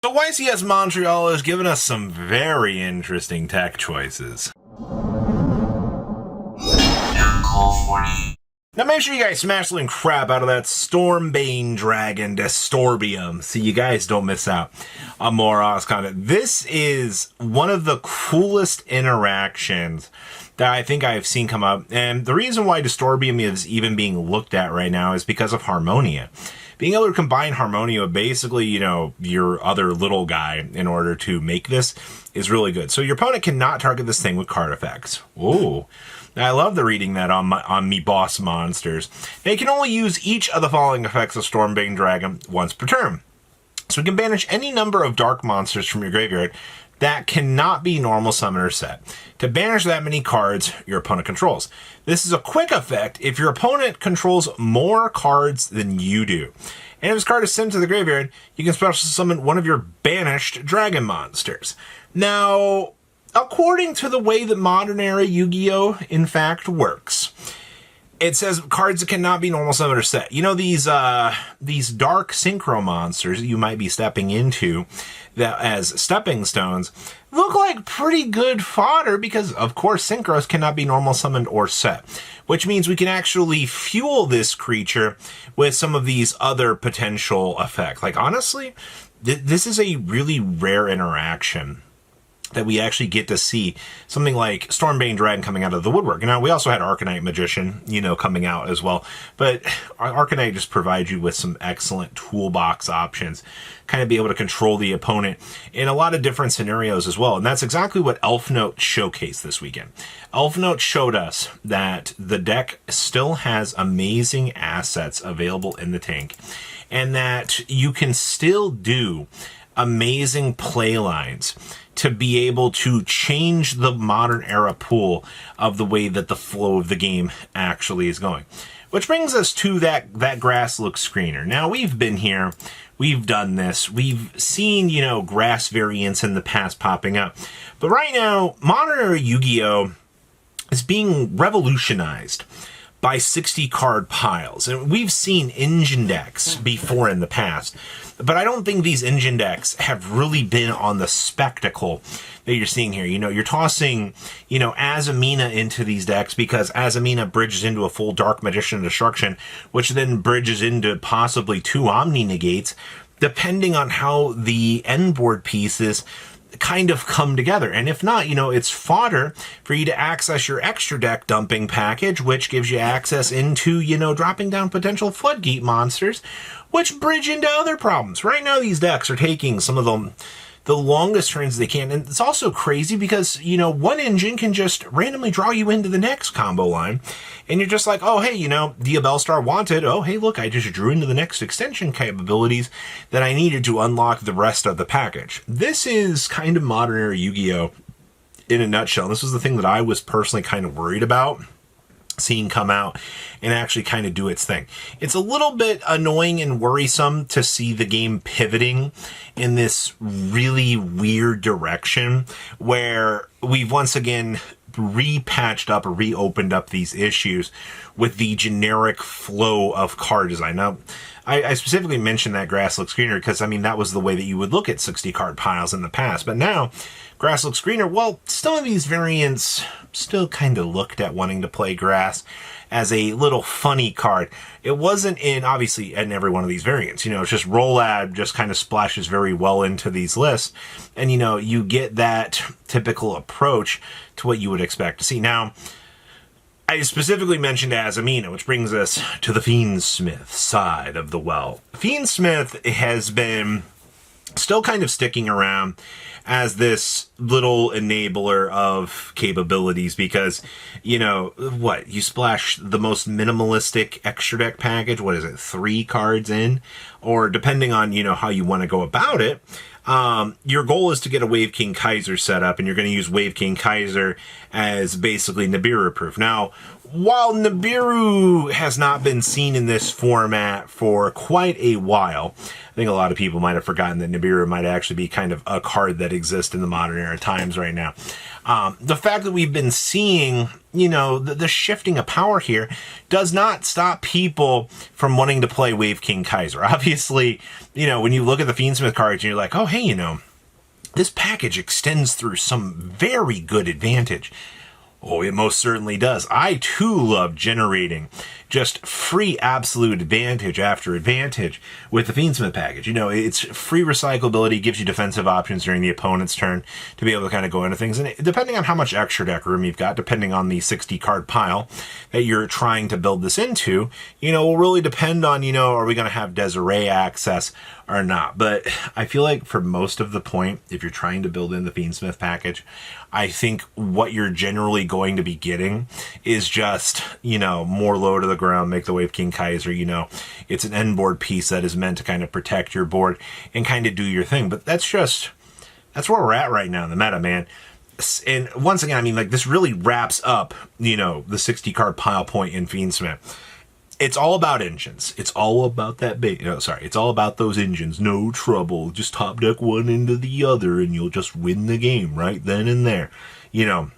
So YCS Montreal has given us some very interesting tech choices. Now make sure you guys smash the crap out of that Storm-Bane Dragon Distorbium so you guys don't miss out on more Oz content. This is one of the coolest interactions that I think I've seen come up. And the reason why Distorbium is even being looked at right now is because of Harmonia. Being able to combine Harmonia with basically, your other little guy in order to make this is really good. So your opponent cannot target this thing with card effects. Ooh. I love the reading that on me boss monsters. They can only use each of the following effects of Storm-Bane Dragon once per turn. So we can banish any number of dark monsters from your graveyard that cannot be normal summoner set to banish that many cards your opponent controls. This is a quick effect if your opponent controls more cards than you do. And if this card is sent to the graveyard, you can special summon one of your banished dragon monsters. Now, according to the way that modern era Yu-Gi-Oh! In fact works, it says cards that cannot be normal summoner set. You know, these dark synchro monsters you might be stepping into that as stepping stones look like pretty good fodder because, of course, synchros cannot be normal summoned or set, which means we can actually fuel this creature with some of these other potential effects. Like, honestly, this is a really rare interaction that we actually get to see something like Storm-Bane Dragon coming out of the woodwork. Now, we also had Arcanite Magician, coming out as well. But Arcanite just provides you with some excellent toolbox options, kind of be able to control the opponent in a lot of different scenarios as well. And that's exactly what Elf Note showcased this weekend. Elf Note showed us that the deck still has amazing assets available in the tank, and that you can still do amazing play lines to be able to change the modern era pool of the way that the flow of the game actually is going. Which brings us to that grass look screener. Now, we've been here, we've done this, we've seen, grass variants in the past popping up. But right now, modern era Yu-Gi-Oh! Is being revolutionized by 60 card piles. And we've seen engine decks before in the past, but I don't think these engine decks have really been on the spectacle that you're seeing here. You're tossing, Azamina into these decks because Azamina bridges into a full Dark Magician Destruction, which then bridges into possibly 2 Omni Negates, depending on how the end board pieces kind of come together. And if not, it's fodder for you to access your extra deck dumping package, which gives you access into, dropping down potential floodgate monsters, which bridge into other problems. Right now, these decks are taking some of the longest turns they can. And it's also crazy because, one engine can just randomly draw you into the next combo line. And you're just like, oh, hey, Diabellstar wanted. Oh, hey, look, I just drew into the next extension capabilities that I needed to unlock the rest of the package. This is kind of modern era Yu-Gi-Oh! In a nutshell. This was the thing that I was personally kind of worried about seeing come out and actually kind of do its thing. It's a little bit annoying and worrisome to see the game pivoting in this really weird direction where we've once again repatched up or reopened up these issues with the generic flow of card design. Now, I specifically mentioned that grass look screener because, that was the way that you would look at 60 card piles in the past. But now, grass look screener, well, some of these variants still kind of looked at wanting to play grass as a little funny card. It wasn't obviously in every one of these variants. It's just Rolad just kind of splashes very well into these lists. And, you get that typical approach to what you would expect to see. Now, I specifically mentioned Azamina, which brings us to the Fiendsmith side of the well. Fiendsmith has been still kind of sticking around as this little enabler of capabilities because, you splash the most minimalistic extra deck package, 3 cards in? Or depending on, how you want to go about it, your goal is to get a Wave King Kaiser set up, and you're going to use Wave King Kaiser as basically Nibiru proof. Now, while Nibiru has not been seen in this format for quite a while, I think a lot of people might have forgotten that Nibiru might actually be kind of a card that exists in the modern era times right now. The fact that we've been seeing you know, the shifting of power here does not stop people from wanting to play Wave King Kaiser. Obviously, you know, when you look at the Fiendsmith cards and you're like, oh, hey, you know, this package extends through some very good advantage. Oh, it most certainly does. I, too, love generating just free absolute advantage after advantage with the Fiendsmith package. You know, it's free recyclability, gives you defensive options during the opponent's turn to be able to kind of go into things. And depending on how much extra deck room you've got, depending on the 60-card pile that you're trying to build this into, you know, will really depend on, you know, are we going to have Desiree access or not? But I feel like for most of the point, if you're trying to build in the Fiendsmith package, I think what you're generally going to be getting is just, you know, more low to the ground, make the Wave King Kaiser, you know, it's an end board piece that is meant to kind of protect your board and kind of do your thing. But that's where we're at right now in the meta, man. And once again, I mean, like, this really wraps up, you know, the 60-card pile point in Fiendsmith. It's all about engines. It's all about that it's all about those engines. No trouble. Just top deck one into the other and you'll just win the game right then and there. You know,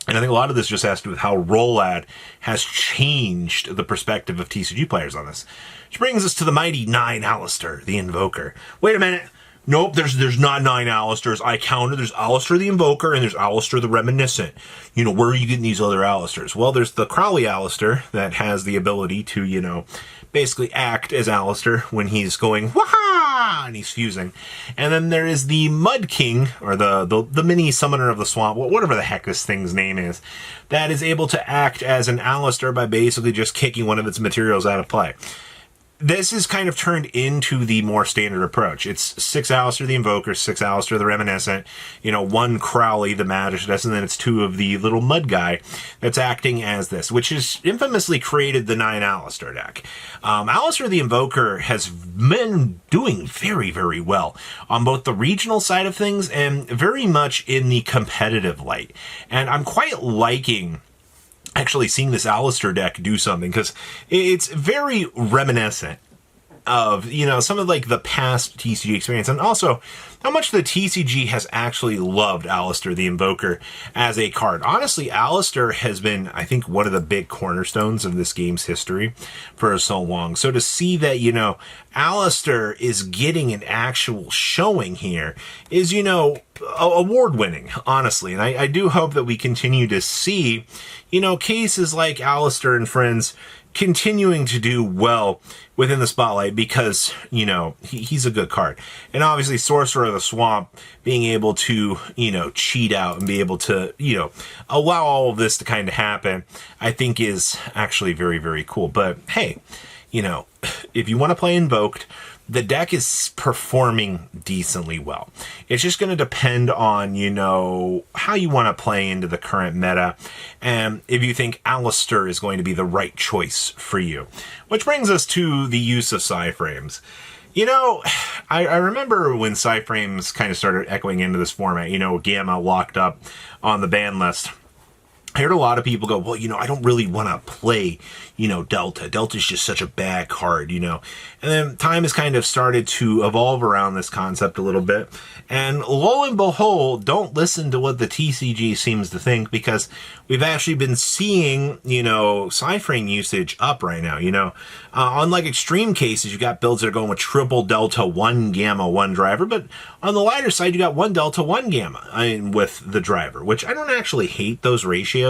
and I think a lot of this just has to do with how Rolad has changed the perspective of TCG players on this. Which brings us to the mighty 9 Alister, the Invoker. Wait a minute. Nope, there's not 9 Alisters. I counted. There's Alister the Invoker and there's Alister the Reminiscent. You know, where are you getting these other Alisters? Well, there's the Crowley Alister that has the ability to, you know, basically act as Alister when he's going, wah-ha! And he's fusing. And then there is the Mud King, or the mini Summoner of the Swamp, whatever the heck this thing's name is, that is able to act as an Alister by basically just kicking one of its materials out of play. This is kind of turned into the more standard approach. It's 6 Alister the Invoker, 6 Alister the Reminiscent, you know, 1 Crowley the Magicess, and then it's 2 of the little mud guy that's acting as this, which has infamously created the 9 Alister deck. Alister the Invoker has been doing very, very well on both the regional side of things and very much in the competitive light. And I'm quite liking actually seeing this Alister deck do something, because it's very reminiscent of, you know, some of like the past TCG experience, and also how much the TCG has actually loved Alister the Invoker as a card. Honestly, Alister has been, I think, one of the big cornerstones of this game's history for so long. So to see that, you know, Alister is getting an actual showing here is, you know, award-winning, honestly. And I do hope that we continue to see, you know, cases like Alister and friends continuing to do well within the spotlight, because, you know, he's a good card. And obviously Sorcerer of the Swamp being able to, you know, cheat out and be able to, you know, allow all of this to kind of happen, I think is actually very, very cool. But hey, you know, if you want to play Invoked, the deck is performing decently well. It's just going to depend on, you know, how you want to play into the current meta, and if you think Alister is going to be the right choice for you. Which brings us to the use of PSY-Frames. You know, I remember when PSY-Frames kind of started echoing into this format, you know, Gamma locked up on the ban list. I heard a lot of people go, well, you know, I don't really want to play, you know, Delta. Delta's just such a bad card, you know. And then time has kind of started to evolve around this concept a little bit. And lo and behold, don't listen to what the TCG seems to think, because we've actually been seeing, you know, PSY-Frame usage up right now, you know. Unlike extreme cases, you got builds that are going with triple Delta, 1 Gamma, 1 driver. But on the lighter side, you got 1 Delta, 1 Gamma with the driver, which I don't actually hate those ratios.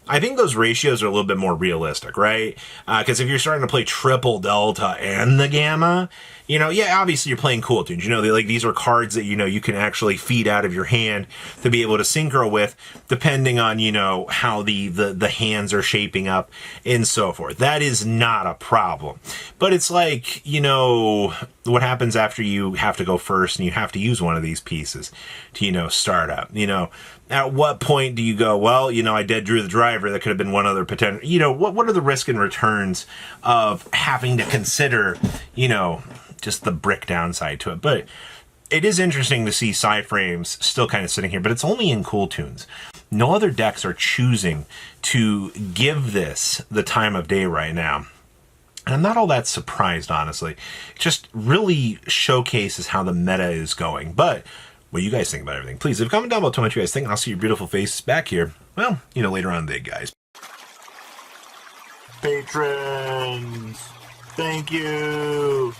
I think those ratios are a little bit more realistic, right? Because if you're starting to play triple Delta and the Gamma, you know, yeah, obviously you're playing Cool Tunes. You know, these are cards that, you know, you can actually feed out of your hand to be able to synchro with, depending on, you know, how the hands are shaping up and so forth. That is not a problem. But it's like, you know, what happens after you have to go first and you have to use one of these pieces to, you know, start up, you know. At what point do you go, well, you know, I dead drew the driver, that could have been one other potential, you know, what are the risk and returns of having to consider, you know, just the brick downside to it. But it is interesting to see PSY-Frames still kind of sitting here, but it's only in Cool Tunes. No other decks are choosing to give this the time of day right now. And I'm not all that surprised, honestly. It just really showcases how the meta is going. But what do you guys think about everything? Please leave a comment down below. Tell me what you guys think, and I'll see your beautiful faces back here, well, you know, later on in the day, guys. patrons. Thank you.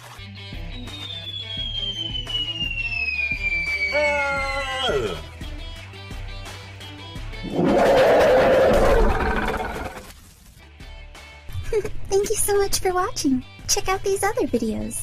Thank you so much for watching. Check out these other videos.